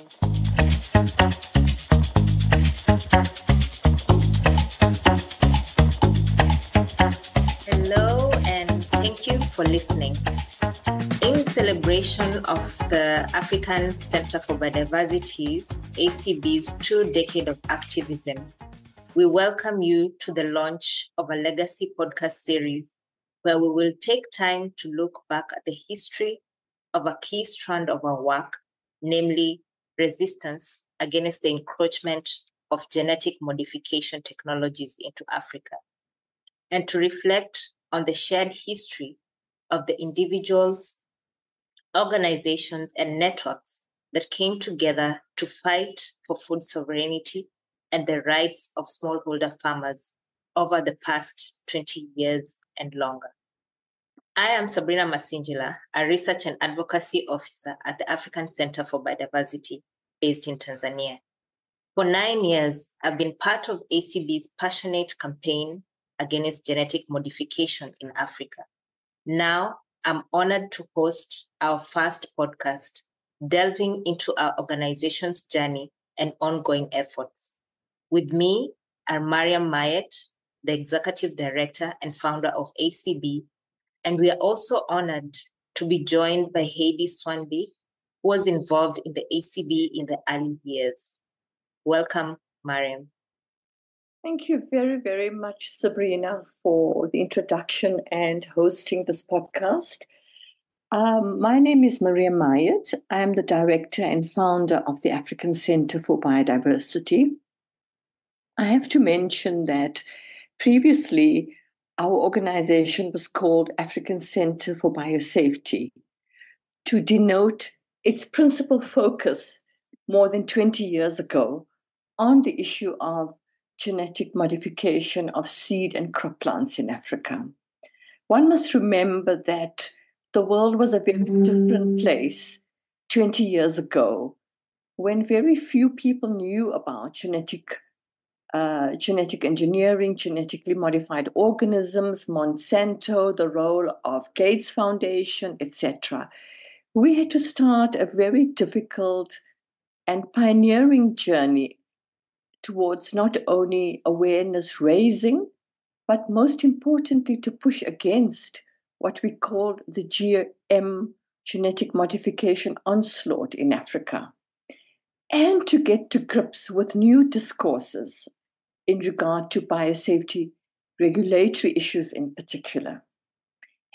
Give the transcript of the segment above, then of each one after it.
Hello, and thank you for listening. In celebration of the African Center for Biodiversity's ACB's 2 decade of activism, we welcome you to the launch of a legacy podcast series where we will take time to look back at the history of a key strand of our work, namely resistance against the encroachment of genetic modification technologies into Africa, and to reflect on the shared history of the individuals, organizations, and networks that came together to fight for food sovereignty and the rights of smallholder farmers over the past 20 years and longer. I am Sabrina Masinjila, a research and advocacy officer at the African Center for Biodiversity based in Tanzania. For 9 years, I've been part of ACB's passionate campaign against genetic modification in Africa. Now, I'm honored to host our first podcast, delving into our organization's journey and ongoing efforts. With me are Mariam Mayet, the executive director and founder of ACB, and we are also honored to be joined by Haidee Swanby, who was involved in the ACB in the early years. Welcome, Mariam. Thank you very, very much, Sabrina, for the introduction and hosting this podcast. My name is Mariam Mayet. I am the director and founder of the African Center for Biodiversity. I have to mention that previously our organization was called African Center for Biosafety to denote its principal focus more than 20 years ago on the issue of genetic modification of seed and crop plants in Africa. One must remember that the world was a very different place 20 years ago when very few people knew about genetic engineering, genetically modified organisms, Monsanto, the role of Gates Foundation, etc. We had to start a very difficult and pioneering journey towards not only awareness raising, but most importantly, to push against what we call the GM genetic modification onslaught in Africa, and to get to grips with new discourses in regard to biosafety regulatory issues in particular.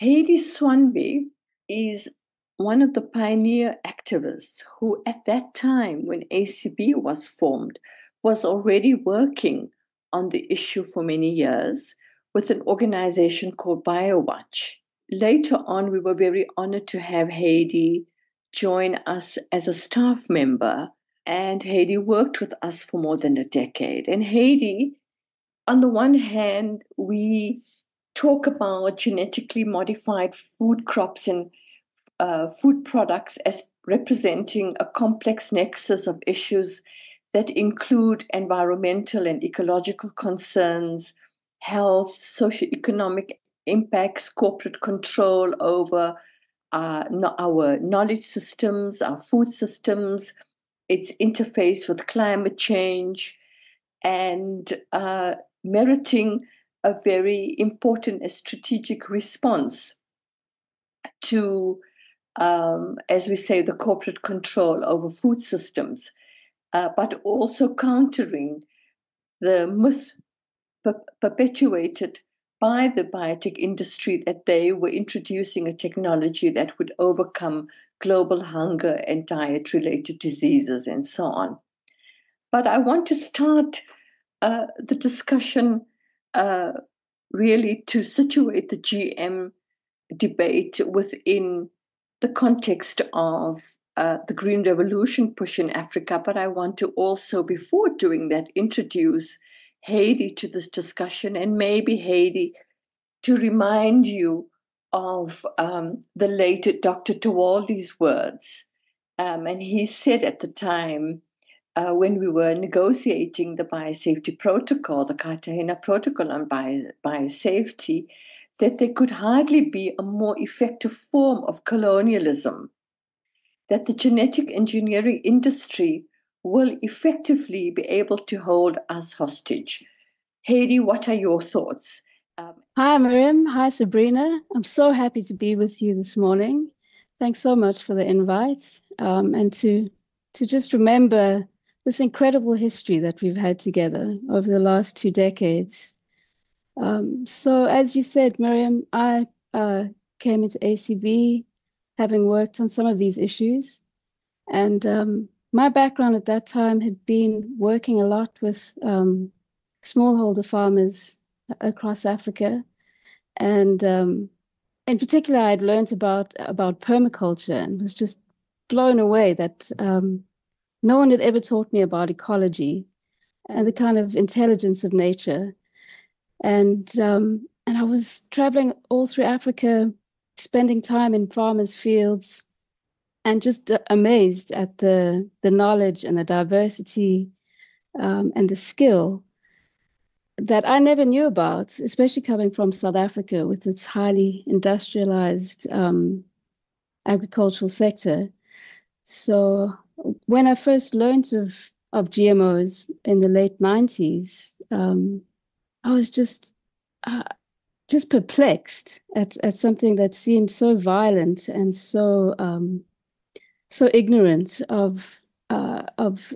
Haidee Swanby is one of the pioneer activists who, at that time when ACB was formed, was already working on the issue for many years with an organization called BioWatch. Later on, we were very honored to have Haidee join us as a staff member, and Haidee worked with us for more than a decade. And Haidee, on the one hand, we talk about genetically modified food crops and food products as representing a complex nexus of issues that include environmental and ecological concerns, health, socioeconomic impacts, corporate control over our knowledge systems, our food systems, its interface with climate change, and meriting a very important and strategic response to, as we say, the corporate control over food systems. But also countering the myth perpetuated by the biotech industry that they were introducing a technology that would overcome global hunger and diet-related diseases and so on. But I want to start the discussion really to situate the GM debate within the context of the Green Revolution push in Africa, but I want to also, before doing that, introduce Haidee to this discussion, and maybe Haidee to remind you of the late Dr. Tawaldi's words. And he said at the time, when we were negotiating the biosafety protocol, the Cartagena protocol on biosafety, that there could hardly be a more effective form of colonialism that the genetic engineering industry will effectively be able to hold us hostage. Haidee, what are your thoughts? Hi, Mariam. Hi, Sabrina. I'm so happy to be with you this morning. Thanks so much for the invite, and to just remember this incredible history that we've had together over the last 2 decades. So, as you said, Mariam, I came into ACB having worked on some of these issues, and my background at that time had been working a lot with smallholder farmers across Africa. And in particular, I'd learned about permaculture and was just blown away that no one had ever taught me about ecology and the kind of intelligence of nature. And I was traveling all through Africa, spending time in farmers' fields, and just amazed at the knowledge and the diversity and the skill that I never knew about, especially coming from South Africa with its highly industrialized agricultural sector. So when I first learned of GMOs in the late 90s, I was just perplexed at something that seemed so violent and so ignorant of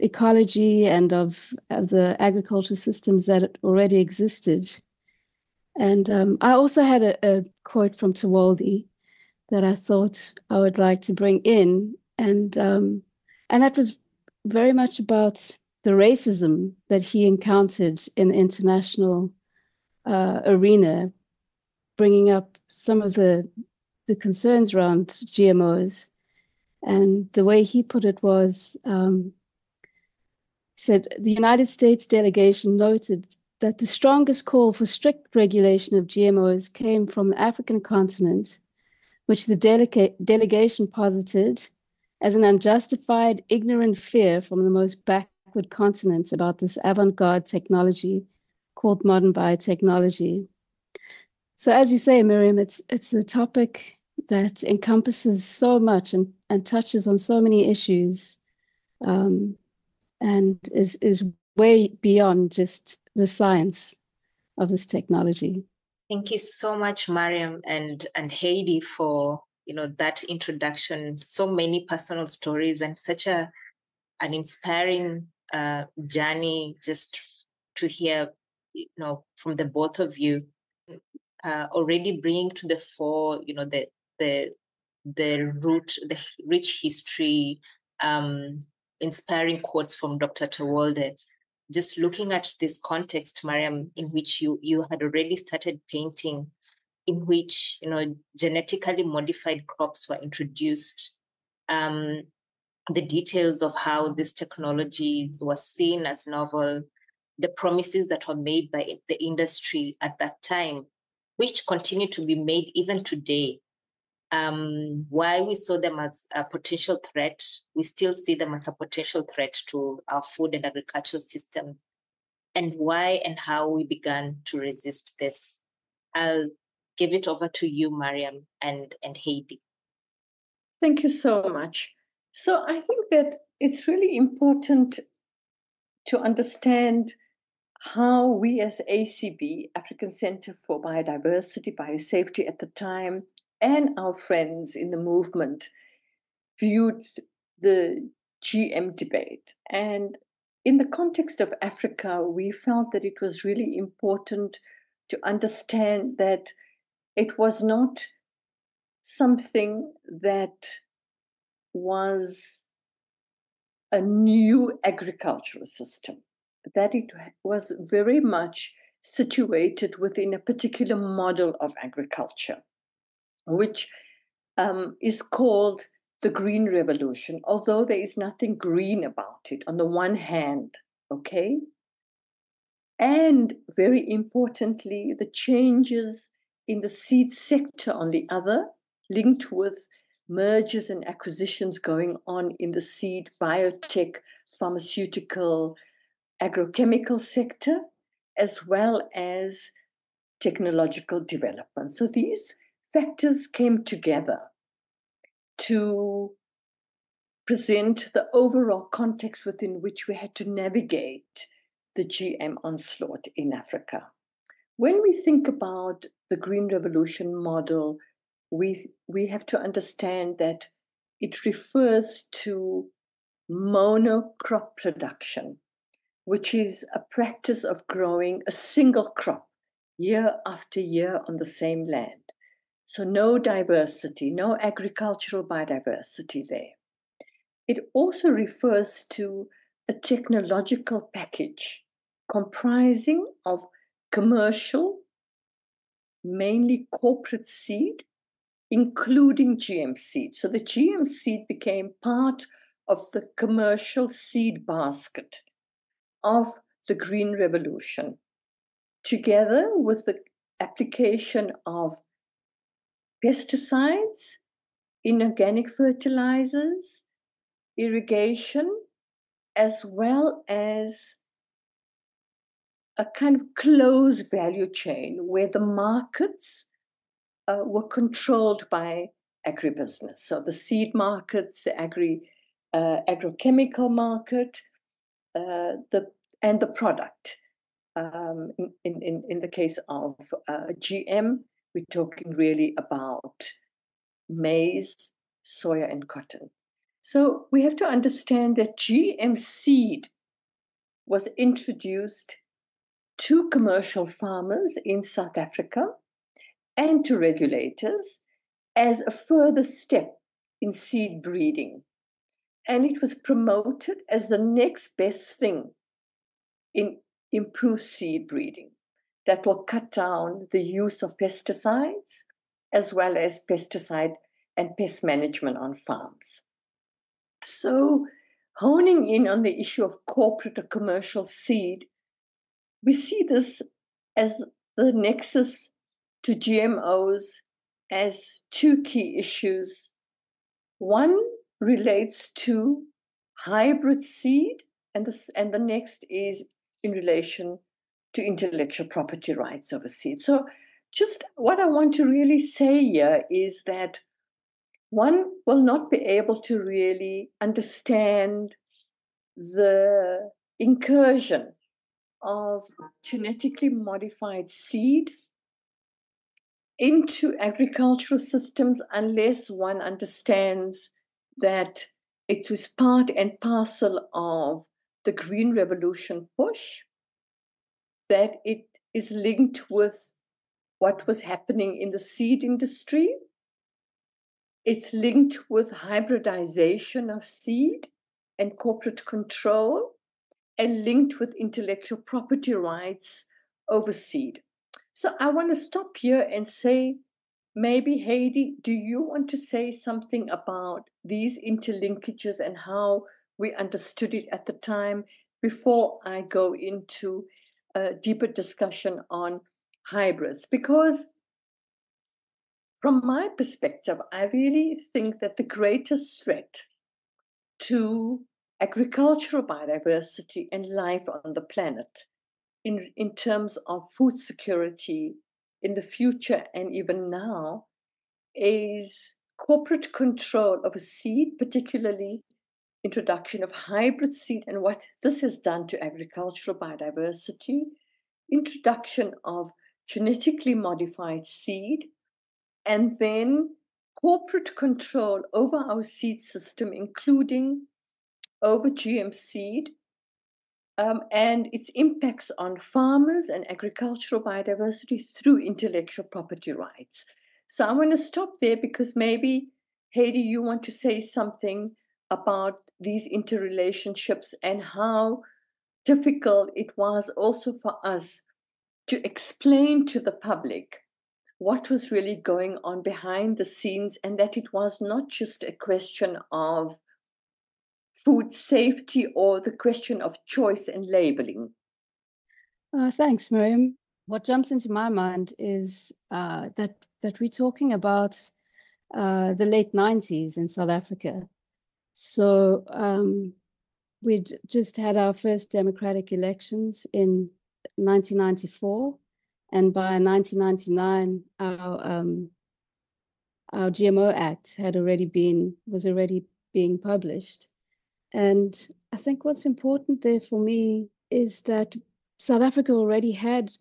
ecology and of the agricultural systems that already existed. And I also had a quote from Tawaldi that I thought I would like to bring in, and that was very much about the racism that he encountered in the international arena, bringing up some of the concerns around GMOs. And the way he put it was, said, the United States delegation noted that the strongest call for strict regulation of GMOs came from the African continent, which the delegation posited as an unjustified, ignorant fear from the most backward continents about this avant-garde technology called modern biotechnology. So as you say, Miriam, it's a topic that encompasses so much and touches on so many issues, and is way beyond just the science of this technology. Thank you so much, Mariam and Haidee, for that introduction. So many personal stories and such an inspiring journey just to hear, from the both of you, already bringing to the fore, the rich history, inspiring quotes from Dr. Tawalde. Just looking at this context, Mariam, in which you had already started painting, in which genetically modified crops were introduced, the details of how these technologies were seen as novel, the promises that were made by the industry at that time, which continue to be made even today. Why we saw them as a potential threat, we still see them as a potential threat to our food and agricultural system, and why and how we began to resist this. I'll give it over to you, Mariam and Haidee. Thank you so much. So I think that it's really important to understand how we as ACB, African Center for Biodiversity, Biosafety at the time, and our friends in the movement viewed the GM debate. And in the context of Africa, we felt that it was really important to understand that it was not something that was a new agricultural system, that it was very much situated within a particular model of agriculture, which is called the Green Revolution, although there is nothing green about it on the one hand, okay? And very importantly, the changes in the seed sector on the other, linked with mergers and acquisitions going on in the seed, biotech, pharmaceutical, agrochemical sector, as well as technological development. So these factors came together to present the overall context within which we had to navigate the GM onslaught in Africa. When we think about the Green Revolution model, we have to understand that it refers to monocrop production, which is a practice of growing a single crop year after year on the same land. So no diversity, no agricultural biodiversity there. It also refers to a technological package comprising of commercial, mainly corporate seed, including GM seed. So the GM seed became part of the commercial seed basket of the Green Revolution, together with the application of pesticides, inorganic fertilizers, irrigation, as well as a kind of closed value chain where the markets were controlled by agribusiness. So the seed markets, the agrochemical market, and the product. In the case of GM, we're talking really about maize, soya, and cotton. So we have to understand that GM seed was introduced to commercial farmers in South Africa and to regulators as a further step in seed breeding. And it was promoted as the next best thing in improved seed breeding that will cut down the use of pesticides as well as pesticide and pest management on farms. So honing in on the issue of corporate or commercial seed, we see this as the nexus to GMOs as two key issues. One relates to hybrid seed, and the next is in relation to intellectual property rights over seed. So just what I want to really say here is that one will not be able to really understand the incursion of genetically modified seed into agricultural systems unless one understands that it was part and parcel of the Green Revolution push, that it is linked with what was happening in the seed industry. It's linked with hybridization of seed and corporate control, and linked with intellectual property rights over seed. So I want to stop here and say, maybe Haidee, do you want to say something about these interlinkages and how we understood it at the time before I go into a deeper discussion on hybrids? Because from my perspective, I really think that the greatest threat to agricultural biodiversity and life on the planet in terms of food security in the future and even now is corporate control of a seed, particularly introduction of hybrid seed and what this has done to agricultural biodiversity, introduction of genetically modified seed, and then corporate control over our seed system, including over GM seed, and its impacts on farmers and agricultural biodiversity through intellectual property rights. So I want to stop there because maybe, Haidee, you want to say something about these interrelationships and how difficult it was also for us to explain to the public what was really going on behind the scenes, and that it was not just a question of food safety or the question of choice and labeling. Thanks, Mariam. What jumps into my mind is that we're talking about the late 90s in South Africa. So we'd just had our first democratic elections in 1994, and by 1999, our GMO Act was already being published. And I think what's important there for me is that South Africa already had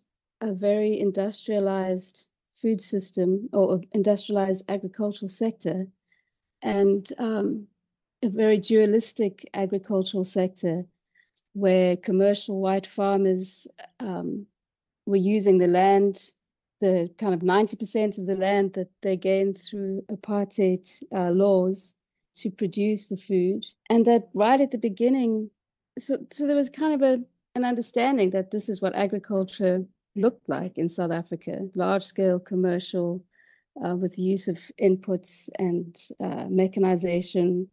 a very industrialized food system or industrialized agricultural sector, and a very dualistic agricultural sector where commercial white farmers were using the land, the kind of 90% of the land that they gained through apartheid laws to produce the food. And that right at the beginning, so there was kind of an understanding that this is what agriculture looked like in South Africa, large-scale commercial, with the use of inputs and mechanization,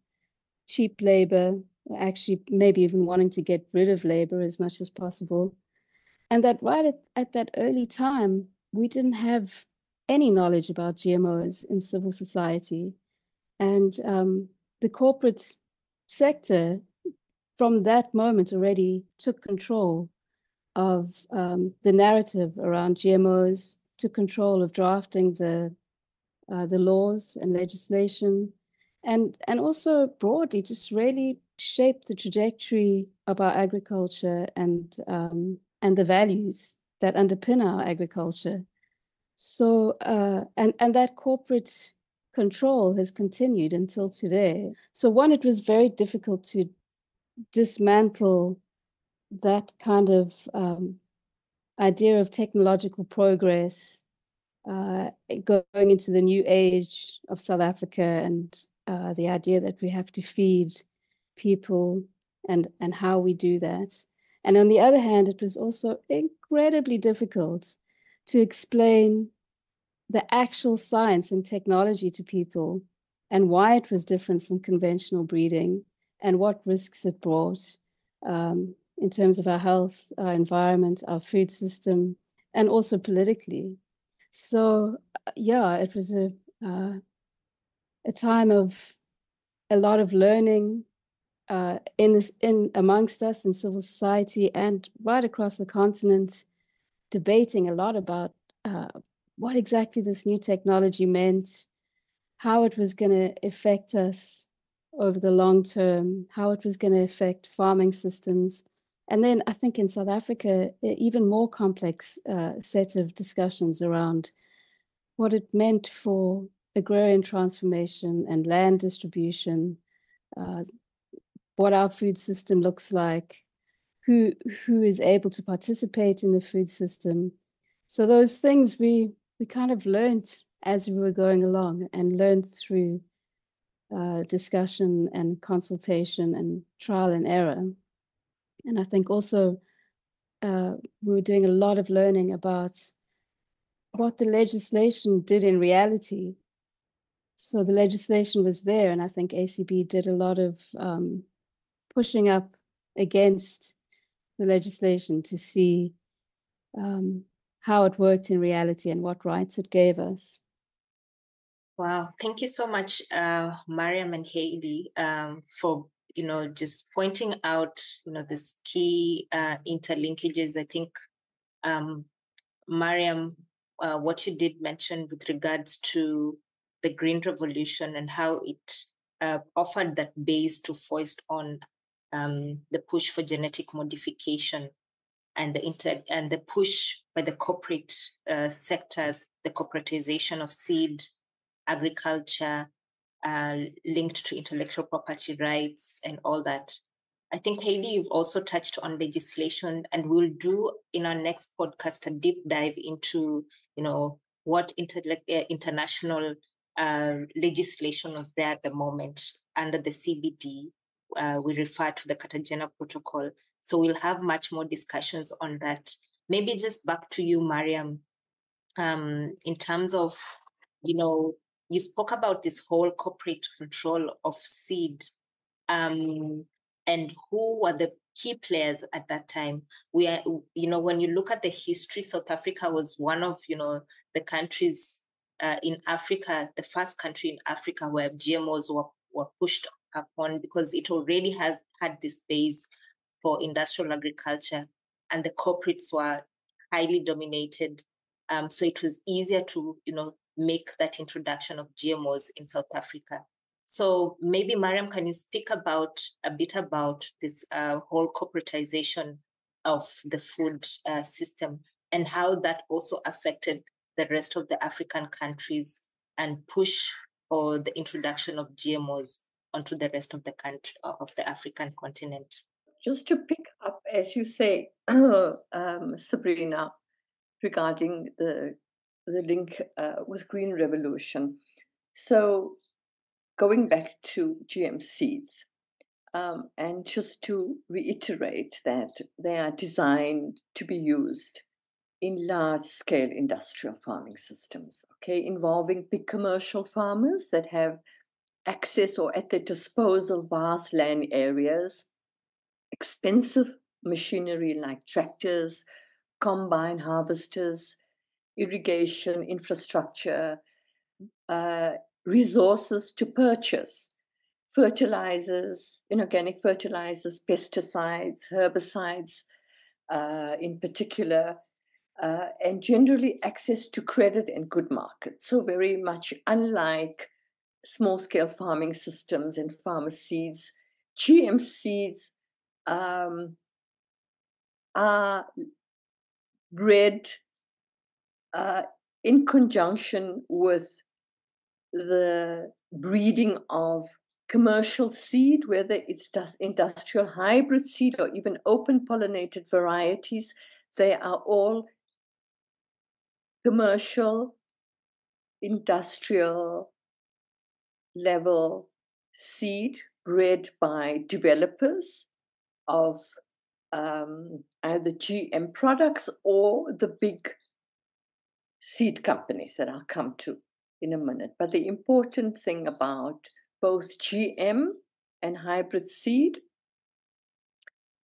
cheap labor, actually maybe even wanting to get rid of labor as much as possible. And that right at that early time, we didn't have any knowledge about GMOs in civil society. And the corporate sector, from that moment already, took control of the narrative around GMOs, took control of drafting the laws and legislation, and also broadly just really shaped the trajectory of our agriculture and the values that underpin our agriculture. So and that corporate control has continued until today. So one, it was very difficult to dismantle that kind of idea of technological progress, going into the new age of South Africa, and the idea that we have to feed people and how we do that. And on the other hand, it was also incredibly difficult to explain the actual science and technology to people and why it was different from conventional breeding and what risks it brought in terms of our health, our environment, our food system, and also politically. So yeah, it was a time of a lot of learning in amongst us in civil society and right across the continent, debating a lot about what exactly this new technology meant, how it was going to affect us over the long term, how it was going to affect farming systems. And then I think in South Africa, even more complex set of discussions around what it meant for agrarian transformation and land distribution, what our food system looks like, who is able to participate in the food system. So those things we kind of learned as we were going along and learned through discussion and consultation and trial and error. And I think also we were doing a lot of learning about what the legislation did in reality. So the legislation was there, and I think ACB did a lot of pushing up against the legislation to see how it worked in reality and what rights it gave us. Wow, thank you so much, Mariam and Haidee, for just pointing out this key interlinkages. I think Mariam, what you did mention with regards to the Green Revolution and how it offered that base to foist on the push for genetic modification and the push by the corporate sector, the corporatization of seed agriculture, linked to intellectual property rights and all that. I think, Haidee, you've also touched on legislation, and we'll do in our next podcast a deep dive into, what international legislation was there at the moment under the CBD. We refer to the Cartagena Protocol. So we'll have much more discussions on that. Maybe just back to you, Mariam, in terms of, you spoke about this whole corporate control of seed, and who were the key players at that time. We are, when you look at the history, South Africa was one of, the countries in Africa, the first country in Africa where GMOs were pushed upon, because it already has had this base for industrial agriculture, and the corporates were highly dominated. So it was easier to, make that introduction of GMOs in South Africa. So maybe, Mariam, can you speak a bit about this whole corporatization of the food system and how that also affected the rest of the African countries and push for the introduction of GMOs onto the rest of the country of the African continent? Just to pick up, as you say, Sabrina, regarding the link with Green Revolution. So going back to GM seeds, and just to reiterate that they are designed to be used in large-scale industrial farming systems, okay, involving big commercial farmers that have access or at their disposal vast land areas, expensive machinery like tractors, combine harvesters, irrigation infrastructure, resources to purchase, fertilizers, inorganic fertilizers, pesticides, herbicides in particular, and generally access to credit and good markets. So very much unlike small-scale farming systems and farmer seeds, GM seeds are bred in conjunction with the breeding of commercial seed, whether it's industrial hybrid seed or even open pollinated varieties. They are all commercial, industrial level seed bred by developers of either GM products or the big seed companies that I'll come to in a minute. But the important thing about both GM and hybrid seed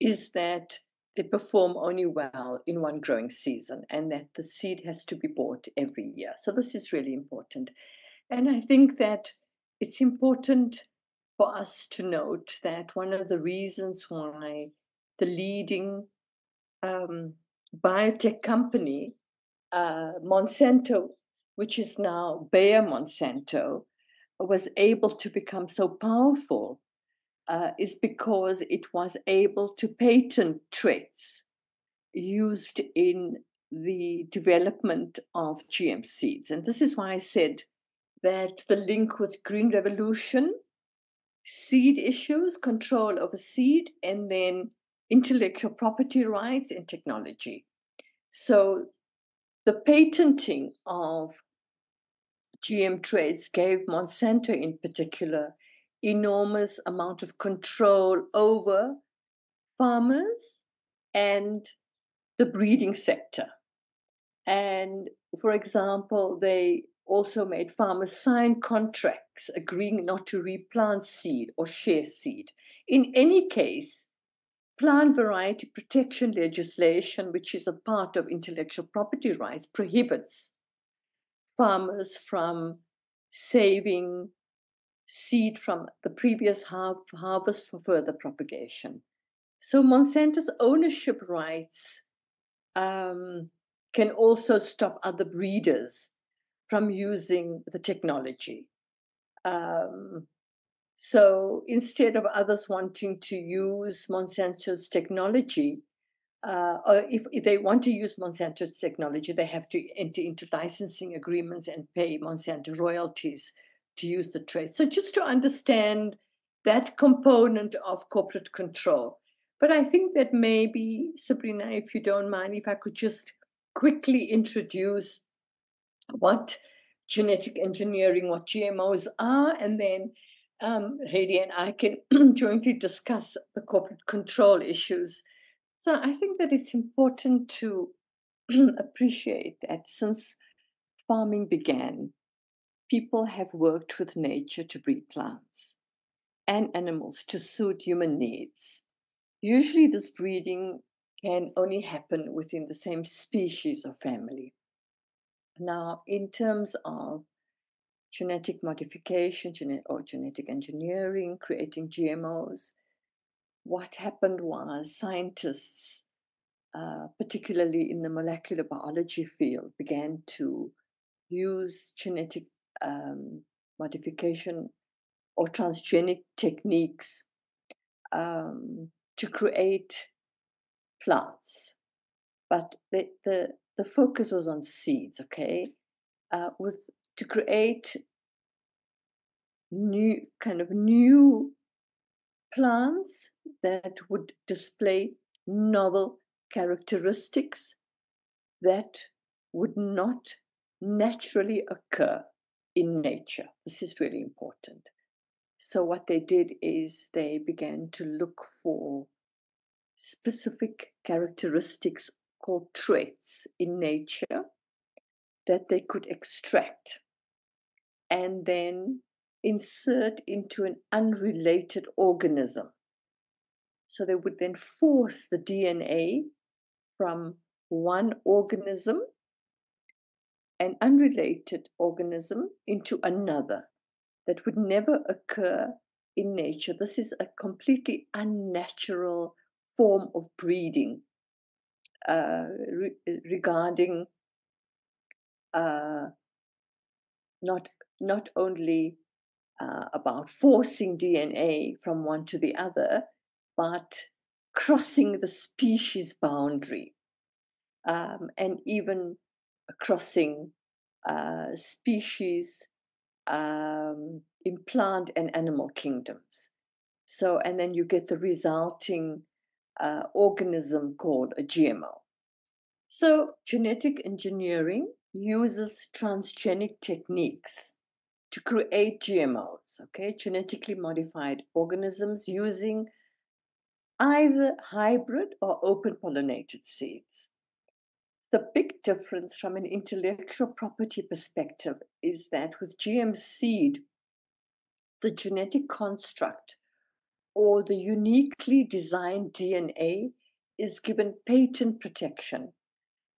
is that they perform only well in one growing season and that the seed has to be bought every year. So this is really important. And I think that it's important for us to note that one of the reasons why the leading biotech company, Monsanto, which is now Bayer Monsanto, was able to become so powerful is because it was able to patent traits used in the development of GM seeds. And this is why I said that the link with Green Revolution, seed issues, control over seed, and then intellectual property rights and technology. So the patenting of GM traits gave Monsanto in particular enormous amount of control over farmers and the breeding sector. And for example, they also made farmers sign contracts agreeing not to replant seed or share seed. In any case, plant variety protection legislation, which is a part of intellectual property rights, prohibits farmers from saving seed from the previous harvest for further propagation. So Monsanto's ownership rights can also stop other breeders from using the technology. So instead of others wanting to use Monsanto's technology, or if they want to use Monsanto's technology, they have to enter into licensing agreements and pay Monsanto royalties to use the traits. So just to understand that component of corporate control. But I think that maybe, Sabrina, if you don't mind, if I could just quickly introduce what genetic engineering, what GMOs are, and then Haidee and I can jointly discuss the corporate control issues. So I think that it's important to appreciate that since farming began, people have worked with nature to breed plants and animals to suit human needs. Usually this breeding can only happen within the same species or family. Now, in terms of genetic modification or genetic engineering, creating GMOs, what happened was scientists, particularly in the molecular biology field, began to use genetic modification or transgenic techniques to create plants. But the focus was on seeds, okay? To create new plants that would display novel characteristics that would not naturally occur in nature. This is really important. So what they did is they began to look for specific characteristics called traits in nature that they could extract and then insert into an unrelated organism. So they would then force the DNA from one organism, an unrelated organism, into another that would never occur in nature. This is a completely unnatural form of breeding regarding not only about forcing DNA from one to the other, but crossing the species boundary, and even crossing species in plant and animal kingdoms. So, and then you get the resulting organism called a GMO. So, genetic engineering uses transgenic techniques to create GMOs, okay, genetically modified organisms using either hybrid or open pollinated seeds. The big difference from an intellectual property perspective is that with GM seed, the genetic construct or the uniquely designed DNA is given patent protection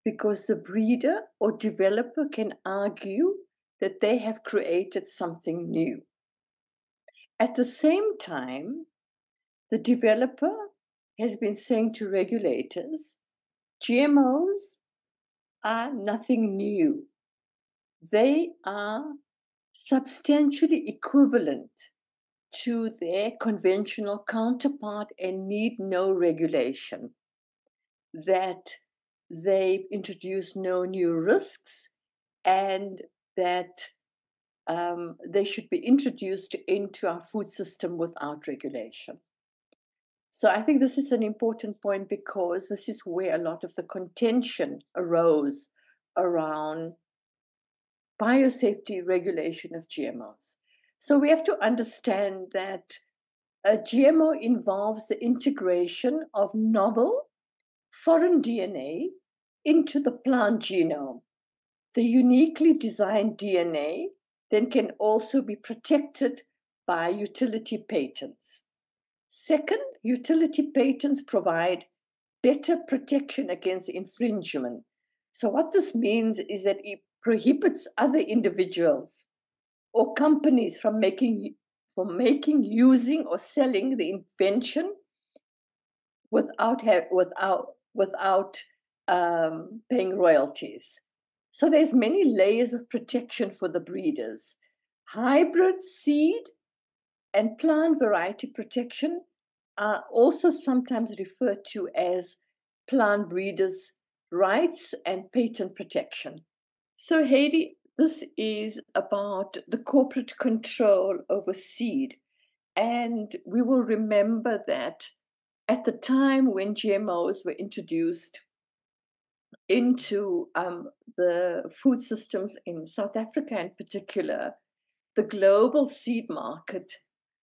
because the breeder or developer can argue that they have created something new. At the same time, the developer has been saying to regulators, GMOs are nothing new. They are substantially equivalent to their conventional counterpart and need no regulation, that they introduce no new risks, and that they should be introduced into our food system without regulation. So I think this is an important point because this is where a lot of the contention arose around biosafety regulation of GMOs. So we have to understand that a GMO involves the integration of novel foreign DNA into the plant genome. The uniquely designed DNA then can also be protected by utility patents. Second, utility patents provide better protection against infringement. So what this means is that it prohibits other individuals or companies from making, using, or selling the invention without paying royalties. So there's many layers of protection for the breeders. Hybrid seed and plant variety protection are also sometimes referred to as plant breeders' rights and patent protection. So Haidee, this is about the corporate control over seed. And we will remember that at the time when GMOs were introduced into the food systems in South Africa in particular, the global seed market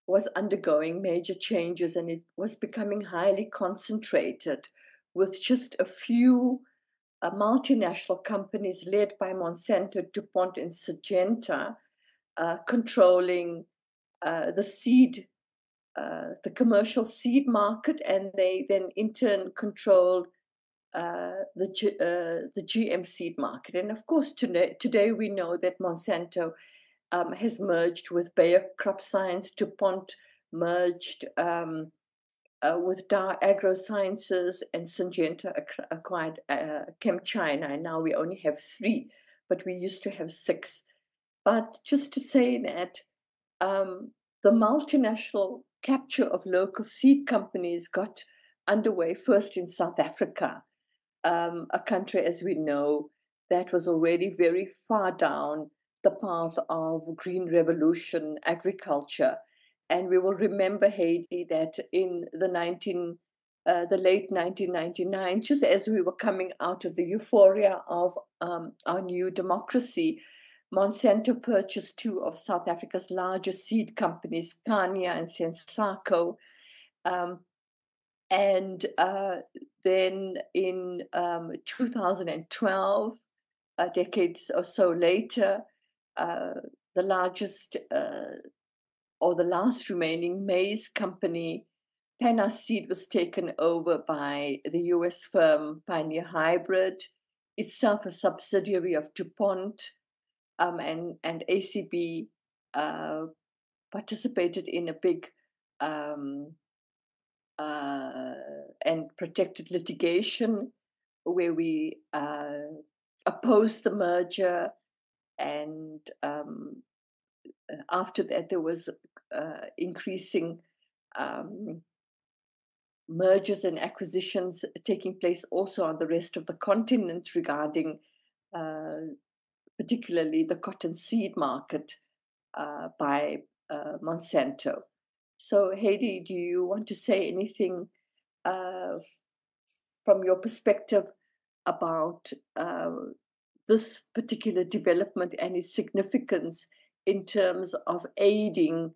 was undergoing major changes and it was becoming highly concentrated with just a few multinational companies led by Monsanto, DuPont, and Syngenta controlling the seed, the commercial seed market, and they then in turn controlled the GM seed market. And of course, today we know that Monsanto has merged with Bayer Crop Science, DuPont merged with Dow AgroSciences, and Syngenta acquired ChemChina, and now we only have 3, but we used to have 6. But just to say that the multinational capture of local seed companies got underway first in South Africa, a country, as we know, that was already very far down the path of green revolution agriculture. And we will remember, Haidee, that in the late 1999, just as we were coming out of the euphoria of our new democracy, Monsanto purchased two of South Africa's largest seed companies, Kanya and Sensako. And then in 2012, a decade or so later, the largest or the last remaining maize company, Penna Seed, was taken over by the US firm Pioneer Hybrid, itself a subsidiary of DuPont, and ACB participated in a big and protected litigation where we opposed the merger, and after that there was increasing mergers and acquisitions taking place also on the rest of the continent regarding particularly the cotton seed market by Monsanto. So, Haidee, do you want to say anything from your perspective about this particular development and its significance in terms of aiding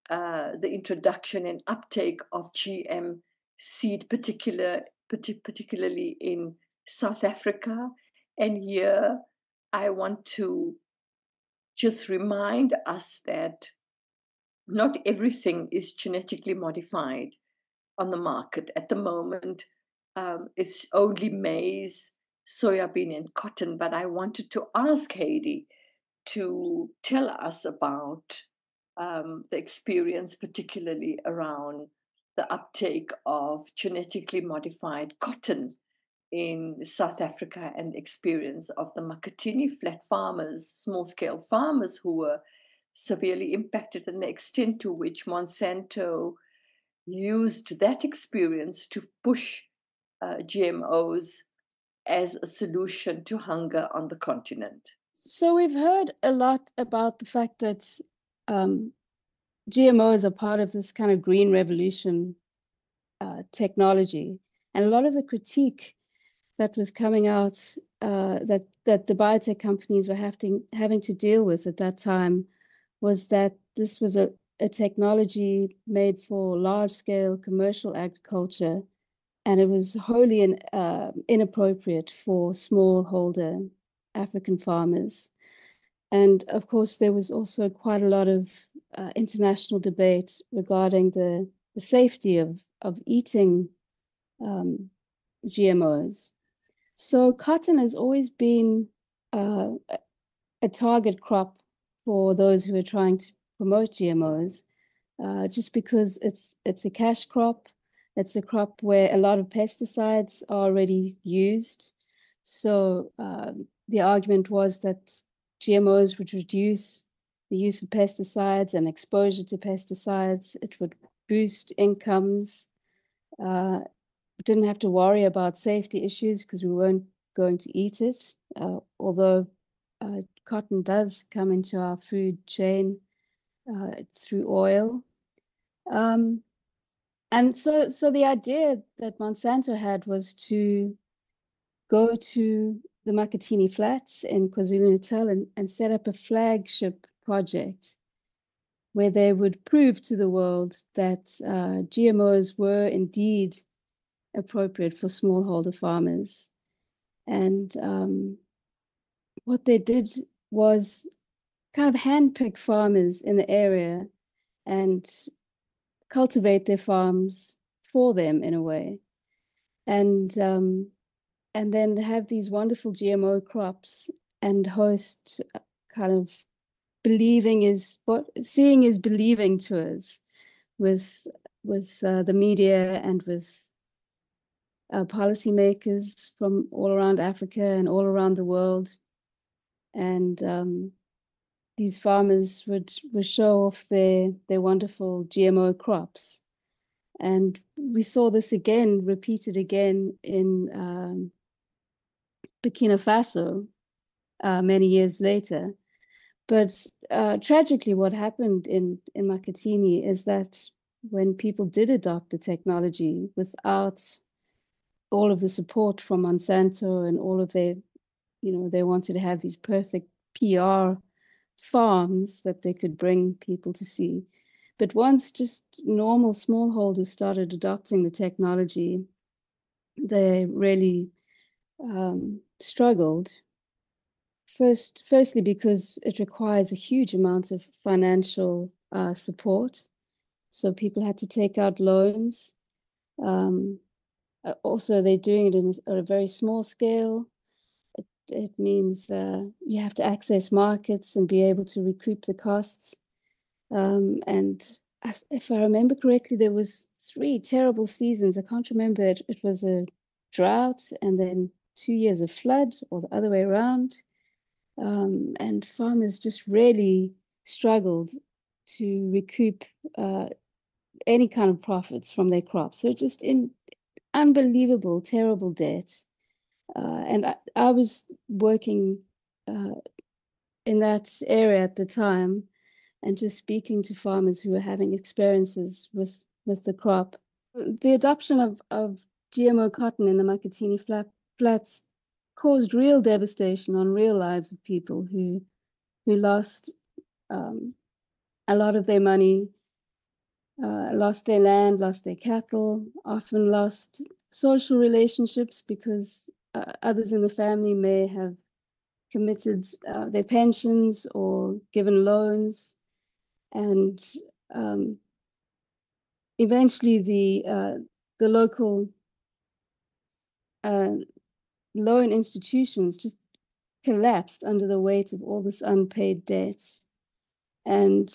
the introduction and uptake of GM seed, particularly in South Africa? And here I want to just remind us that not everything is genetically modified on the market. At the moment, it's only maize, soybean, and cotton. But I wanted to ask Haidee to tell us about the experience, particularly around the uptake of genetically modified cotton in South Africa and the experience of the Makatini flat farmers, small-scale farmers who were severely impacted, and the extent to which Monsanto used that experience to push GMOs as a solution to hunger on the continent. So we've heard a lot about the fact that GMOs are part of this kind of green revolution technology. And a lot of the critique that was coming out that the biotech companies were having to deal with at that time was that this was a technology made for large-scale commercial agriculture, and it was wholly inappropriate for smallholder African farmers. And of course, there was also quite a lot of international debate regarding the safety of eating GMOs. So cotton has always been a target crop for those who are trying to promote GMOs, just because it's a cash crop. It's a crop where a lot of pesticides are already used. So the argument was that GMOs would reduce the use of pesticides and exposure to pesticides. It would boost incomes. Didn't have to worry about safety issues because we weren't going to eat it, although cotton does come into our food chain through oil. And so the idea that Monsanto had was to go to the Makatini Flats in KwaZulu-Natal and set up a flagship project where they would prove to the world that GMOs were indeed appropriate for smallholder farmers. And what they did was kind of handpick farmers in the area and cultivate their farms for them in a way. And then have these wonderful GMO crops and host kind of seeing is believing tours with the media and with policymakers from all around Africa and all around the world. And these farmers would show off their wonderful GMO crops. And we saw this again, repeated again in Burkina Faso many years later. But tragically, what happened in Makatini is that when people did adopt the technology without all of the support from Monsanto and all of their, they wanted to have these perfect PR farms that they could bring people to see. But once just normal smallholders started adopting the technology, they really struggled. Firstly, because it requires a huge amount of financial support. So people had to take out loans. Also, they're doing it at a very small scale. It means you have to access markets and be able to recoup the costs. And if I remember correctly, there was 3 terrible seasons. I can't remember. It was a drought and then 2 years of flood, or the other way around. And farmers just really struggled to recoup any kind of profits from their crops. So just in unbelievable, terrible debt. And I was working in that area at the time, and just speaking to farmers who were having experiences with the crop. The adoption of GMO cotton in the Makatini flats caused real devastation on real lives of people who lost a lot of their money, lost their land, lost their cattle, often lost social relationships because others in the family may have committed their pensions or given loans. And eventually the local loan institutions just collapsed under the weight of all this unpaid debt. And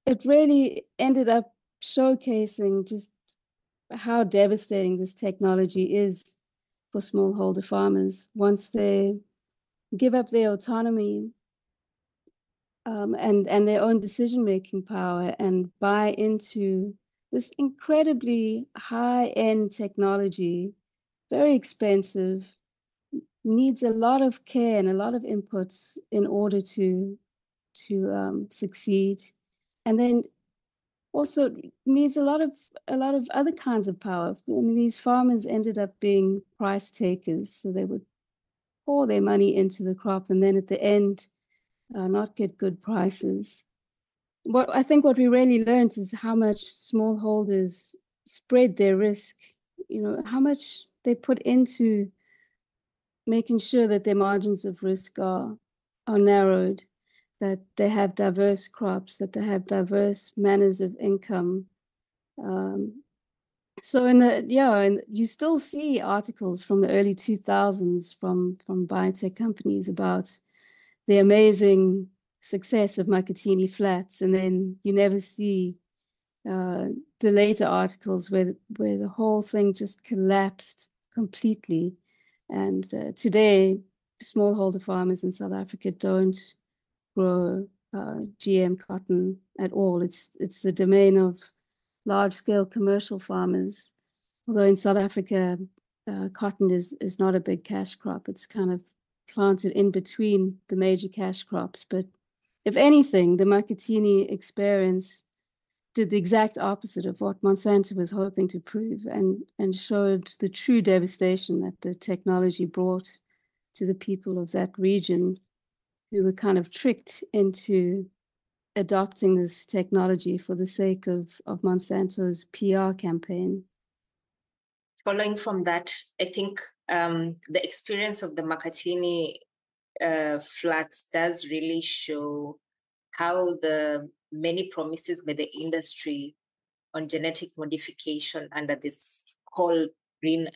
it really ended up showcasing just how devastating this technology is for smallholder farmers once they give up their autonomy and their own decision-making power and buy into this incredibly high-end technology, very expensive, needs a lot of care and a lot of inputs in order to succeed, and then also needs a lot of other kinds of power. I mean, these farmers ended up being price takers, so they would pour their money into the crop and then at the end not get good prices. I think what we really learned is how much smallholders spread their risk, how much they put into making sure that their margins of risk are narrowed, that they have diverse crops, that they have diverse manners of income. So and you still see articles from the early 2000s from biotech companies about the amazing success of Makatini flats, and then you never see the later articles where the whole thing just collapsed completely. And today, smallholder farmers in South Africa don't grow GM cotton at all. It's the domain of large-scale commercial farmers. Although in South Africa, cotton is not a big cash crop. It's kind of planted in between the major cash crops. But if anything, the Makatini experience did the exact opposite of what Monsanto was hoping to prove, and showed the true devastation that the technology brought to the people of that region, who were kind of tricked into adopting this technology for the sake of Monsanto's PR campaign. Following from that, I think the experience of the Makatini flats does really show how the many promises by the industry on genetic modification under this whole green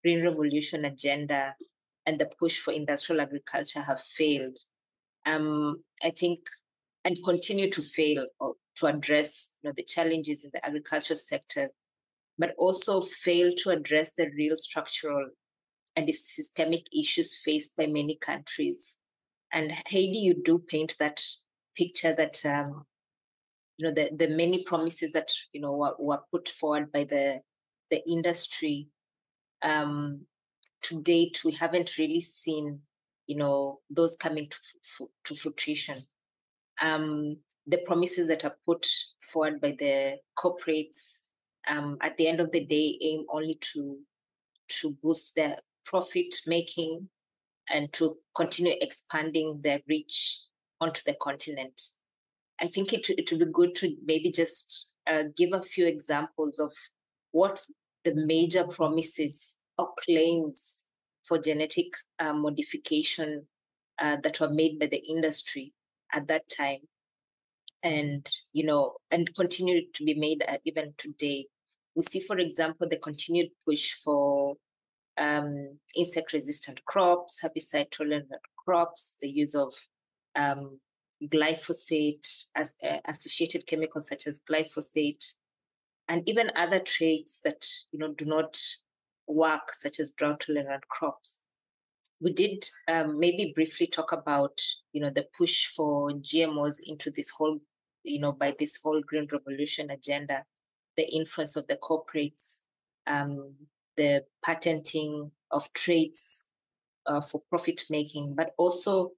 revolution agenda and the push for industrial agriculture have failed. I think, and continue to fail to address the challenges in the agriculture sector, but also fail to address the real structural and the systemic issues faced by many countries. And Haidee, you do paint that picture that the many promises that were put forward by the industry. To date, we haven't really seen those coming to fruition. The promises that are put forward by the corporates, at the end of the day, aim only to boost their profit making and to continue expanding their reach onto the continent. I think it would be good to maybe just give a few examples of what the major promises or claims for genetic modification that were made by the industry at that time, and continue to be made even today. We see, for example, the continued push for insect-resistant crops, herbicide-tolerant crops, the use of glyphosate, as associated chemicals such as glyphosate, and even other traits that do not work, such as drought-tolerant crops. We did maybe briefly talk about the push for GMOs into this whole by this whole green revolution agenda, the influence of the corporates, the patenting of traits for profit making, but also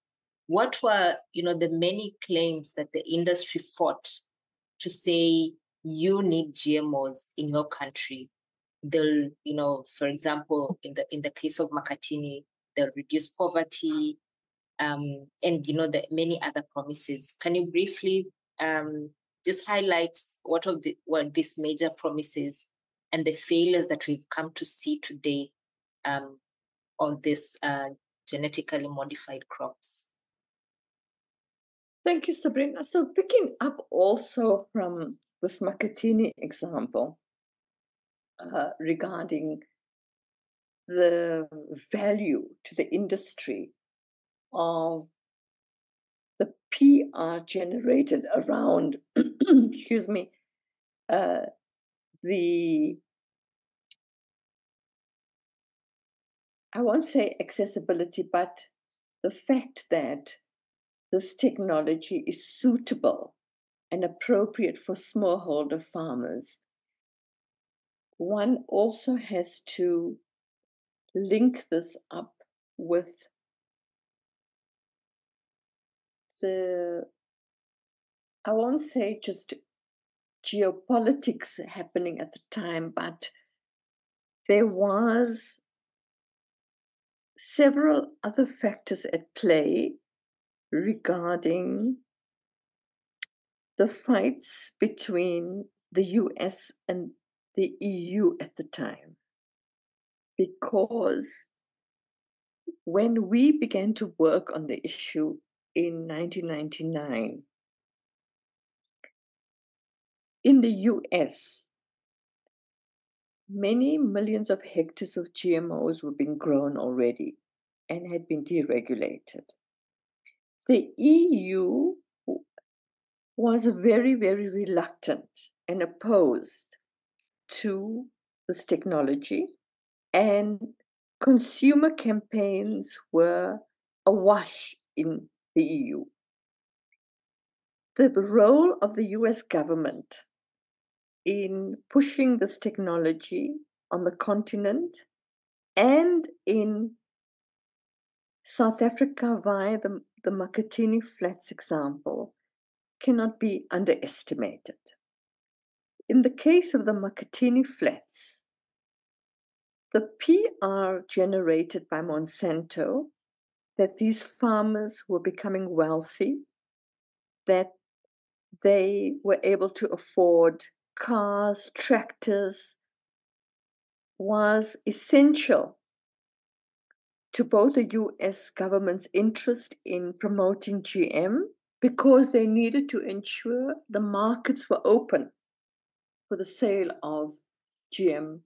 what were the many claims that the industry fought to say you need GMOs in your country. They'll for example, in the case of Makatini, they'll reduce poverty, and the many other promises. Can you briefly just highlight what were these major promises and the failures that we've come to see today on this genetically modified crops? Thank you, Sabrina. So picking up also from this Makatini example regarding the value to the industry of the PR generated around, excuse me, I won't say accessibility, but the fact that this technology is suitable and appropriate for smallholder farmers. One also has to link this up with I won't say just geopolitics happening at the time, but there was several other factors at play regarding the fights between the US and the EU at the time. Because when we began to work on the issue in 1999, in the US, many millions of hectares of GMOs were being grown already and had been deregulated. The EU was very, very reluctant and opposed to this technology, and consumer campaigns were awash in the EU. The role of the US government in pushing this technology on the continent and in South Africa via the Makatini Flats example cannot be underestimated. In the case of the Makatini Flats, the PR generated by Monsanto that these farmers were becoming wealthy, that they were able to afford cars, tractors, was essential to both the US government's interest in promoting GM, because they needed to ensure the markets were open for the sale of GM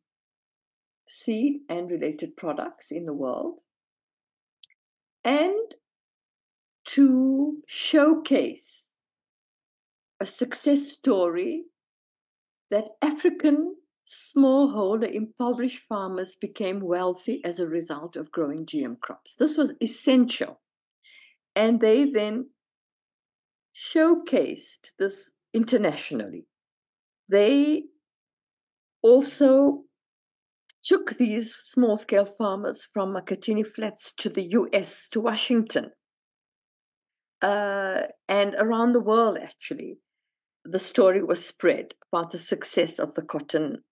seed and related products in the world, and to showcase a success story that African smallholder impoverished farmers became wealthy as a result of growing GM crops. This was essential. And they then showcased this internationally. They also took these small-scale farmers from Makatini Flats to the US, to Washington, and around the world, actually. The story was spread about the success of the cotton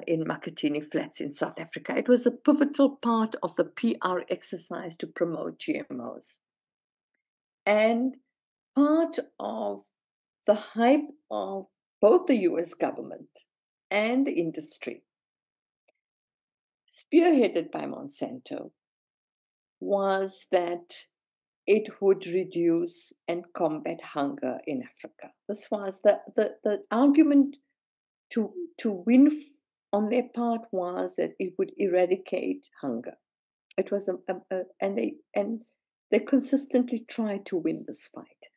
in Makatini Flats in South Africa. It was a pivotal part of the PR exercise to promote GMOs. And part of the hype of both the US government and the industry, spearheaded by Monsanto, was that it would reduce and combat hunger in Africa. This was the argument to win on their part, was that it would eradicate hunger. It was and they consistently tried to win this fight.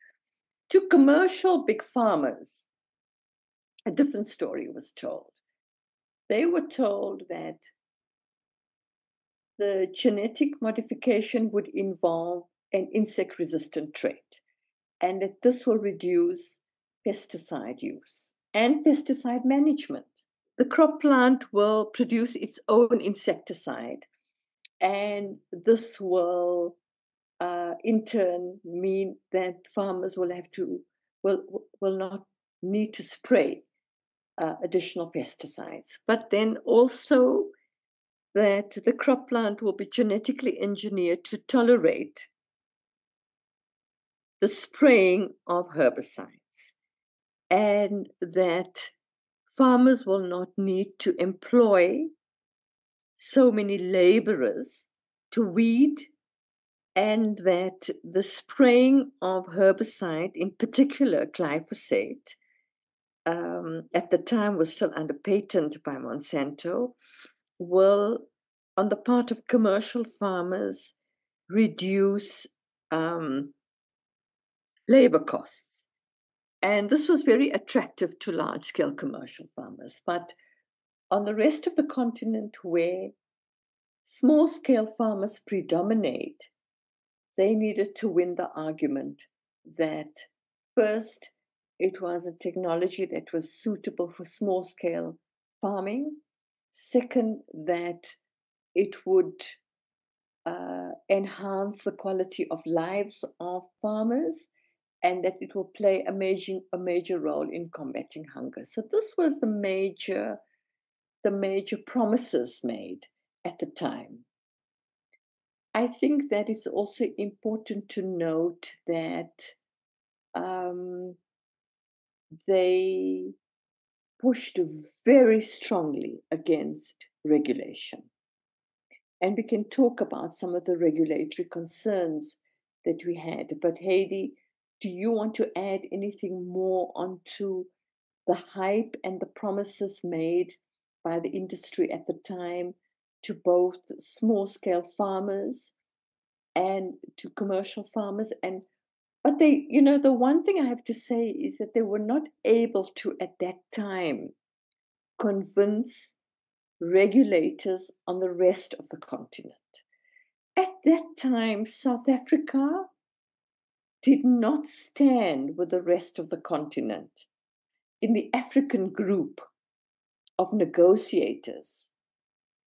To commercial big farmers, a different story was told. They were told that the genetic modification would involve an insect-resistant trait, and that this will reduce pesticide use and pesticide management. The crop plant will produce its own insecticide, and this will in turn mean that farmers will not need to spray additional pesticides. But then also that the crop plant will be genetically engineered to tolerate the spraying of herbicides, and that farmers will not need to employ so many laborers to weed, and that the spraying of herbicide, in particular glyphosate, at the time was still under patent by Monsanto, will, on the part of commercial farmers, reduce labor costs. And this was very attractive to large-scale commercial farmers. But on the rest of the continent, where small-scale farmers predominate, they needed to win the argument that, first, it was a technology that was suitable for small-scale farming. Second, that it would enhance the quality of lives of farmers, and that it will play a major role in combating hunger. So this was the major promises made at the time. I think that it's also important to note that they pushed very strongly against regulation. And we can talk about some of the regulatory concerns that we had. But Haidee, do you want to add anything more onto the hype and the promises made by the industry at the time to both small-scale farmers and to commercial farmers? But they, the one thing I have to say is that they were not able to, at that time, convince regulators on the rest of the continent. At that time, South Africa did not stand with the rest of the continent in the African group of negotiators,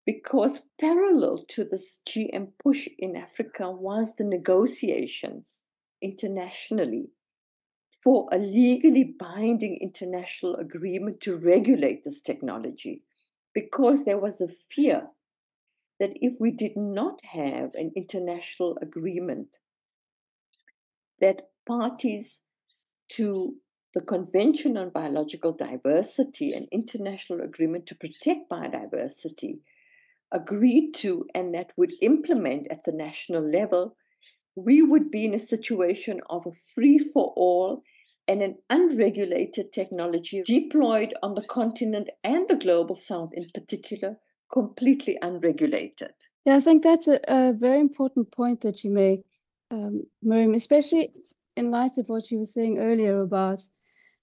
because parallel to this GM push in Africa was the negotiations internationally for a legally binding international agreement to regulate this technology, because there was a fear that if we did not have an international agreement, that parties to the Convention on Biological Diversity, an international agreement to protect biodiversity, agreed to and that would implement at the national level, we would be in a situation of a free-for-all and an unregulated technology deployed on the continent and the global south in particular, completely unregulated. Yeah, I think that's a very important point that you make, Mariam, especially in light of what you were saying earlier about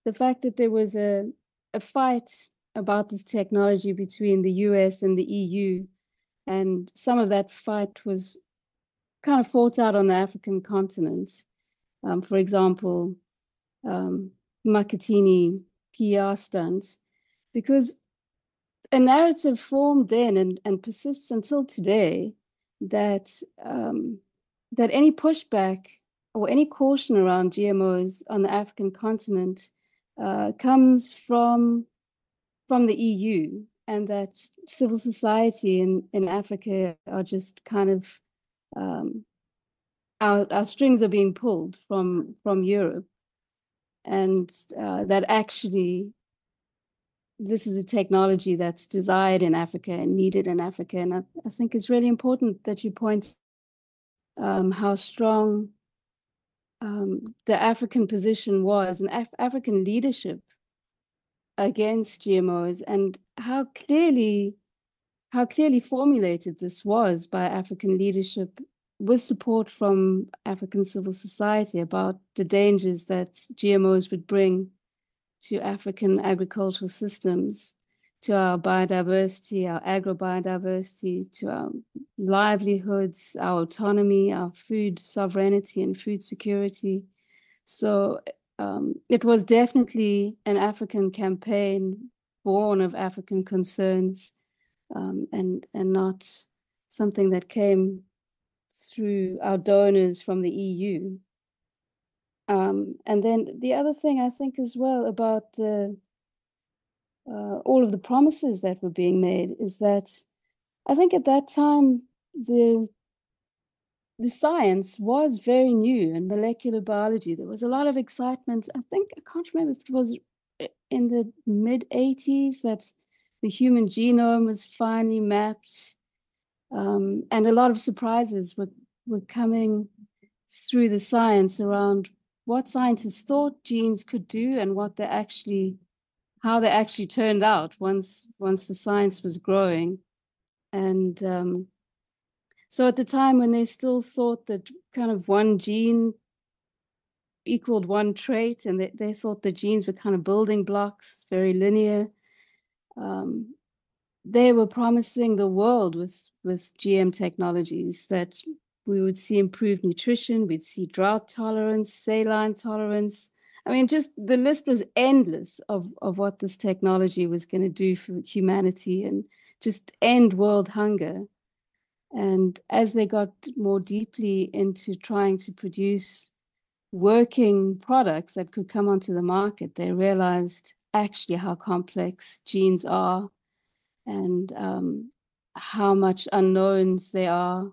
the fact that there was a fight about this technology between the US and the EU, and some of that fight was kind of fought out on the African continent. For example, Makatini PR stunt, because a narrative formed then and persists until today that that any pushback or any caution around GMOs on the African continent comes from the EU, and that civil society in Africa are just kind of our strings are being pulled from Europe, and that actually this is a technology that's desired in Africa and needed in Africa. And I think it's really important that you point how strong the African position was, and African leadership against GMOs, and how clearly formulated this was by African leadership with support from African civil society about the dangers that GMOs would bring to African agricultural systems, to our biodiversity, our agrobiodiversity, to our livelihoods, our autonomy, our food sovereignty and food security. So it was definitely an African campaign born of African concerns, and not something that came through our donors from the EU. And then the other thing I think as well about all of the promises that were being made is that I think at that time the science was very new, and molecular biology. There was a lot of excitement. I can't remember if it was in the mid-80s that the human genome was finally mapped, and a lot of surprises were coming through the science around what scientists thought genes could do and how they actually turned out once the science was growing. And so at the time when they still thought that kind of one gene equaled one trait, and they thought the genes were kind of building blocks, very linear, they were promising the world with GM technologies that we would see improved nutrition, we'd see drought tolerance, saline tolerance. I mean, just the list was endless of what this technology was going to do for humanity and just end world hunger. And as they got more deeply into trying to produce working products that could come onto the market, they realized actually how complex genes are and how much unknowns there are.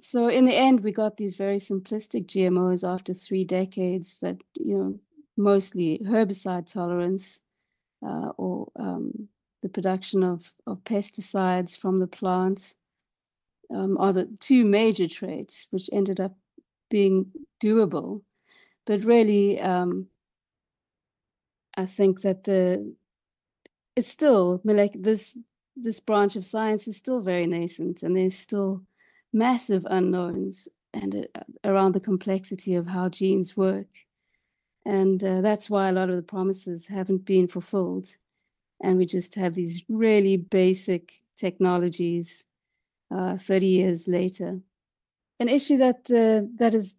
So in the end, we got these very simplistic GMOs after 3 decades that, mostly herbicide tolerance or the production of pesticides from the plant are the 2 major traits, which ended up being doable. But really, I think that it's still this branch of science is still very nascent, and there's still massive unknowns and around the complexity of how genes work. And that's why a lot of the promises haven't been fulfilled. And we just have these really basic technologies 30 years later. An issue that has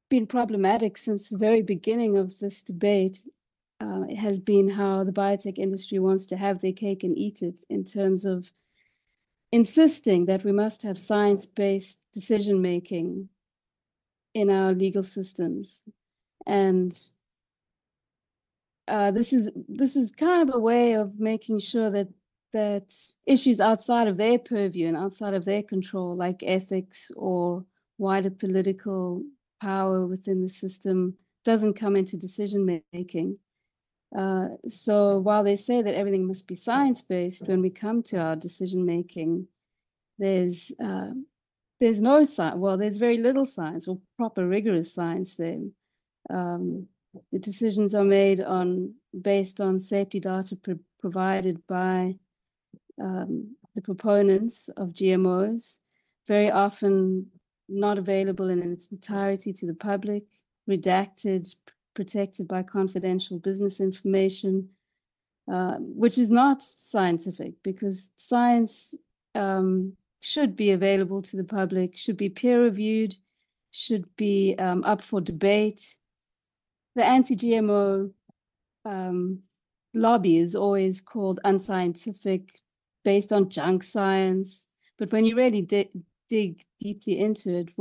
been problematic since the very beginning of this debate has been how the biotech industry wants to have their cake and eat it, in terms of insisting that we must have science-based decision-making in our legal systems. And this is kind of a way of making sure that issues outside of their purview and outside of their control, like ethics or wider political power within the system, doesn't come into decision-making. So while they say that everything must be science-based, when we come to our decision-making, there's no science. Well, there's very little science or proper rigorous science there. The decisions are made based on safety data provided by the proponents of GMOs, very often not available in its entirety to the public, redacted, protected by confidential business information, which is not scientific, because science should be available to the public, should be peer-reviewed, should be up for debate. The anti-GMO lobby is always called unscientific, based on junk science. But when you really dig deeply into it,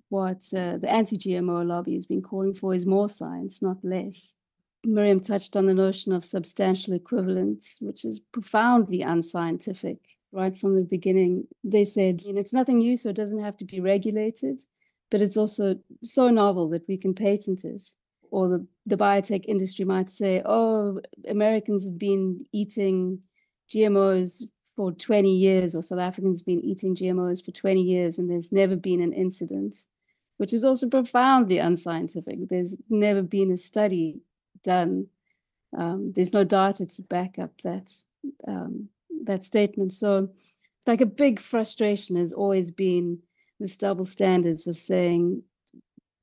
what the anti-GMO lobby has been calling for is more science, not less. Mariam touched on the notion of substantial equivalence, which is profoundly unscientific. Right from the beginning, they said it's nothing new, so it doesn't have to be regulated, but it's also so novel that we can patent it. Or the biotech industry might say, oh, Americans have been eating GMOs for 20 years, or South Africans have been eating GMOs for 20 years, and there's never been an incident, which is also profoundly unscientific. There's never been a study done. There's no data to back up that statement. So like a big frustration has always been this double standards of saying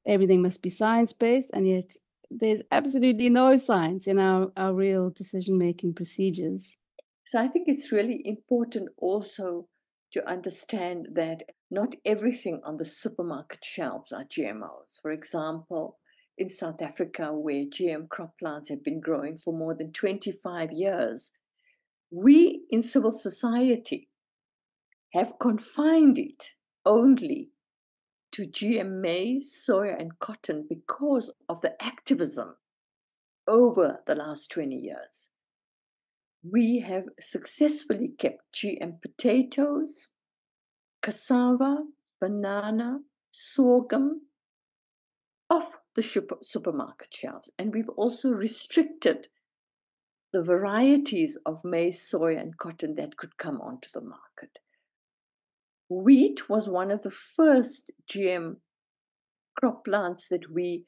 everything must be science-based, and yet there's absolutely no science in our real decision-making procedures. So I think it's really important also to understand that not everything on the supermarket shelves are GMOs. For example, in South Africa, where GM crop plants have been growing for more than 25 years, we in civil society have confined it only to GM maize, soya, and cotton because of the activism over the last 20 years. We have successfully kept GM potatoes, cassava, banana, sorghum off the supermarket shelves. And we've also restricted the varieties of maize, soya, and cotton that could come onto the market. Wheat was one of the first GM crop plants that we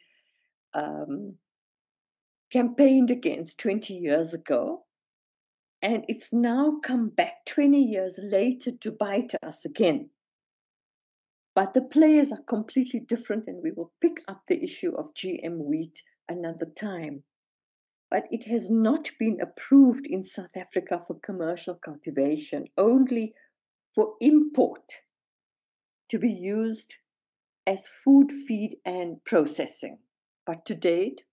campaigned against 20 years ago. And it's now come back 20 years later to bite us again. But the players are completely different, and we will pick up the issue of GM wheat another time. But it has not been approved in South Africa for commercial cultivation, only for import to be used as food, feed, and processing. But to date,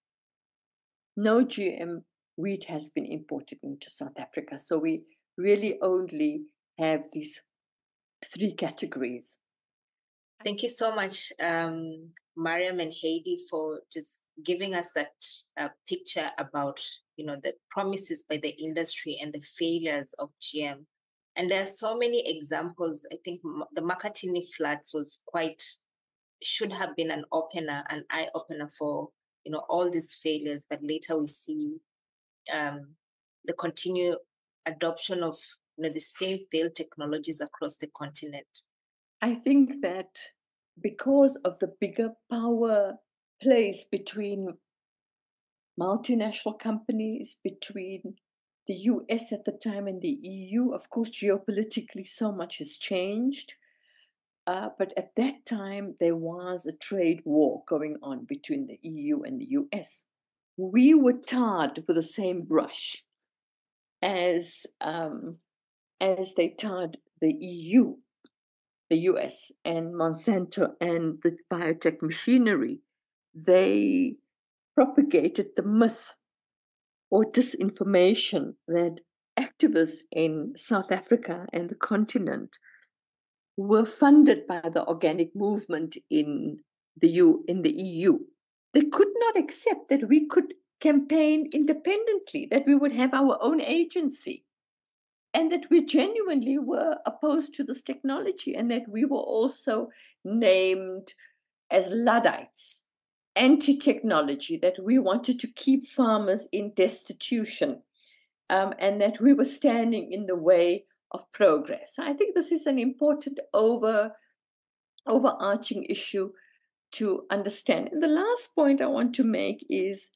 no GM wheat has been imported into South Africa. So we really only have these three categories. Thank you so much, Mariam and Haidee, for just giving us that picture about, the promises by the industry and the failures of GM. And there are so many examples. I think the Makatini floods should have been an eye opener for, all these failures. But later we see the continued adoption of, the same failed technologies across the continent. I think that because of the bigger power plays between multinational companies, between the US at the time and the EU, of course, geopolitically, so much has changed. But at that time, there was a trade war going on between the EU and the US. We were tarred with the same brush as they tarred the EU, the US, and Monsanto and the biotech machinery. They propagated the myth or disinformation that activists in South Africa and the continent were funded by the organic movement in the EU. They could not accept that we could campaign independently, that we would have our own agency, and that we genuinely were opposed to this technology, and that we were also named as Luddites, anti-technology, that we wanted to keep farmers in destitution, and that we were standing in the way of progress. I think this is an important overarching issue to understand. And the last point I want to make is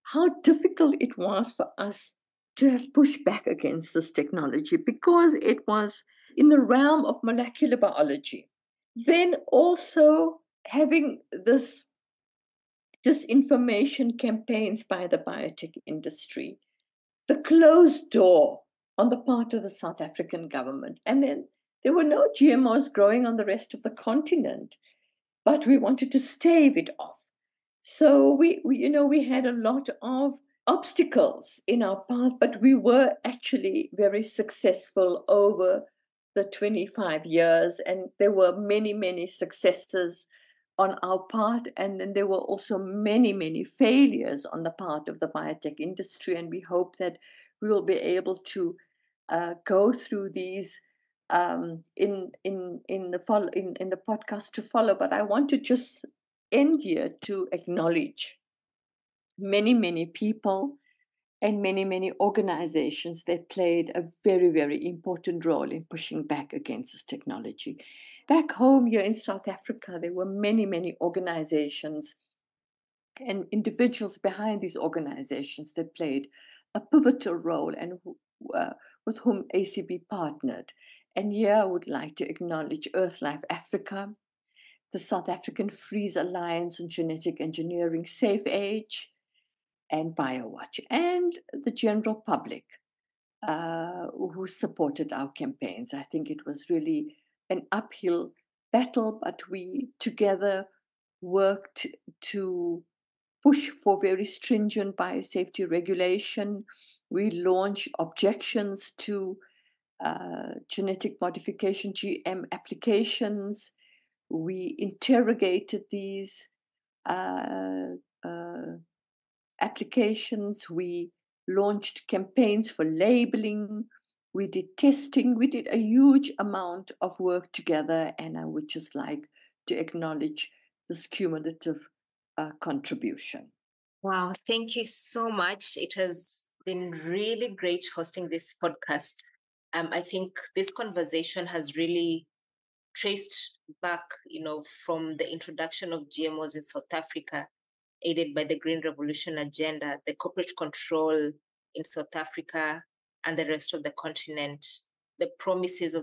how difficult it was for us to have pushed back against this technology, because it was in the realm of molecular biology. Then also having this disinformation campaigns by the biotech industry, the closed door on the part of the South African government. And then there were no GMOs growing on the rest of the continent. but we wanted to stave it off. So we had a lot of obstacles in our path, but we were actually very successful over the 25 years, and there were many, many successes on our part, and then there were also many, many failures on the part of the biotech industry, and we hope that we will be able to go through these in the podcast to follow. But I want to just end here to acknowledge many, many people and many, many organizations that played a very, very important role in pushing back against this technology. Back home here in South Africa, there were many, many organizations and individuals behind these organizations that played a pivotal role and with whom ACB partnered. And here I would like to acknowledge EarthLife Africa, the South African Freeze Alliance on Genetic Engineering Safe Age, and BioWatch, and the general public who supported our campaigns. I think it was really an uphill battle, but we together worked to push for very stringent biosafety regulation. We launched objections to genetic modification, GM applications. We interrogated these applications. We launched campaigns for labeling. We did testing. We did a huge amount of work together, and I would just like to acknowledge this cumulative contribution. Wow, thank you so much. It has been really great hosting this podcast. I think this conversation has really traced back, from the introduction of GMOs in South Africa, aided by the Green Revolution agenda, the corporate control in South Africa and the rest of the continent, the promises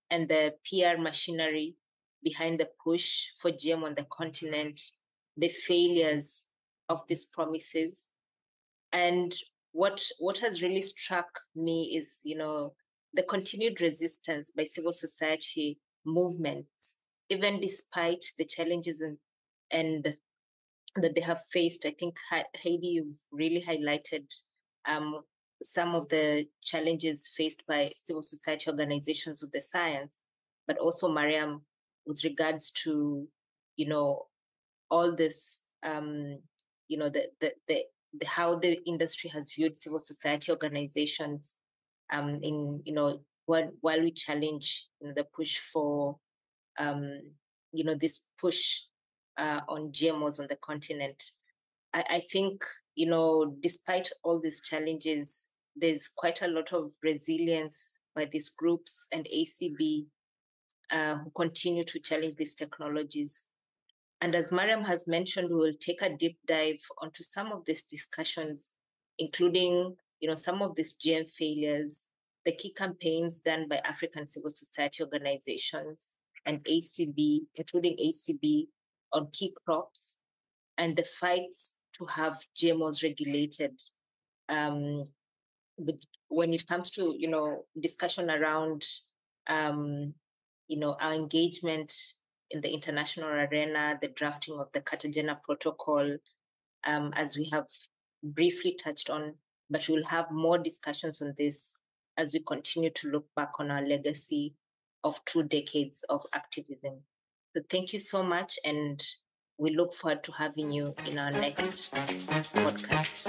and the PR machinery behind the push for GM on the continent, the failures of these promises. And what has really struck me is, the continued resistance by civil society movements, even despite the challenges and that they have faced. I think, Haidee, you've really highlighted some of the challenges faced by civil society organizations with the science, but also Mariam, with regards to, all this, the how the industry has viewed civil society organizations while we challenge the push for this push on GMOs on the continent. I think despite all these challenges, there's quite a lot of resilience by these groups and ACB who continue to challenge these technologies. And as Mariam has mentioned, we will take a deep dive onto some of these discussions, including some of these GM failures, the key campaigns done by African civil society organizations and ACB, including ACB, on key crops, and the fights to have GMOs regulated. When it comes to discussion around our engagement in the international arena, the drafting of the Cartagena Protocol, as we have briefly touched on, but we'll have more discussions on this as we continue to look back on our legacy of 2 decades of activism. So thank you so much, and we look forward to having you in our next podcast.